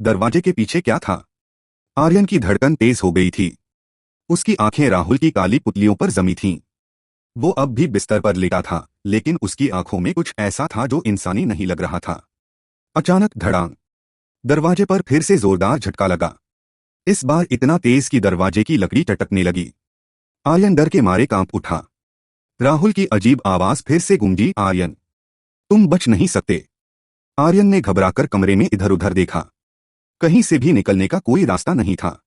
दरवाजे के पीछे क्या था? आर्यन की धड़कन तेज हो गई थी। उसकी आंखें राहुल की काली पुतलियों पर जमी थीं। वो अब भी बिस्तर पर लेटा था, लेकिन उसकी आंखों में कुछ ऐसा था जो इंसानी नहीं लग रहा था। अचानक धड़ाम, दरवाजे पर फिर से जोरदार झटका लगा। इस बार इतना तेज कि दरवाजे की लकड़ी टटकने लगी। आर्यन डर के मारे कांप उठा। राहुल की अजीब आवाज फिर से गूंजी, आर्यन, तुम बच नहीं सकते। आर्यन ने घबराकर कमरे में इधर उधर देखा। कहीं से भी निकलने का कोई रास्ता नहीं था।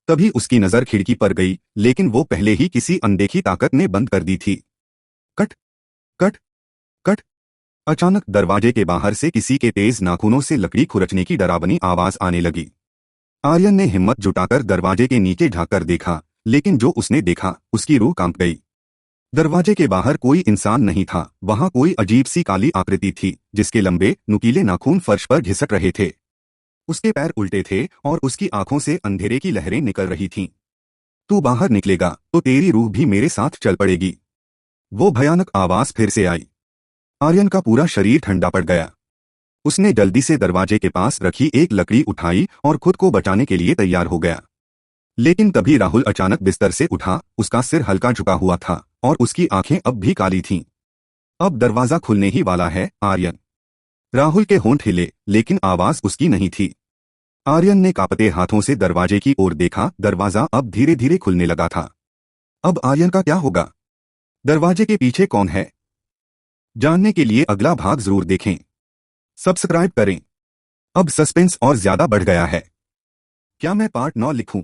तभी उसकी नजर खिड़की पर गई, लेकिन वो पहले ही किसी अनदेखी ताकत ने बंद कर दी थी। Cut cut cut. अचानक दरवाजे के बाहर से किसी के तेज नाखूनों से लकड़ी खुरचने की डरावनी आवाज आने लगी। आर्यन ने हिम्मत जुटाकर दरवाजे के नीचे झांककर देखा, लेकिन जो उसने देखा उसकी रूह कांप गई। दरवाजे के बाहर कोई इंसान नहीं था। वहां कोई अजीब सी काली आकृति थी, जिसके लंबे नुकीले नाखून फर्श पर घिसट रहे थे। उसके पैर उल्टे थे और उसकी आंखों से अंधेरे की लहरें निकल रही थीं। तू बाहर निकलेगा तो तेरी रूह भी मेरे साथ चल पड़ेगी। वो भयानक आवाज फिर से आई। आर्यन का पूरा शरीर ठंडा पड़ गया। उसने जल्दी से दरवाजे के पास रखी एक लकड़ी उठाई और खुद को बचाने के लिए तैयार हो गया। लेकिन तभी राहुल अचानक बिस्तर से उठा। उसका सिर हल्का झुका हुआ था और उसकी आंखें अब भी काली थीं। अब दरवाजा खुलने ही वाला है, आर्यन। राहुल के होंठ हिले, लेकिन आवाज उसकी नहीं थी। आर्यन ने कांपते हाथों से दरवाजे की ओर देखा। दरवाजा अब धीरे धीरे खुलने लगा था। अब आर्यन का क्या होगा? दरवाजे के पीछे कौन है? जानने के लिए अगला भाग जरूर देखें। सब्सक्राइब करें। अब सस्पेंस और ज्यादा बढ़ गया है। क्या मैं पार्ट 9 लिखूं?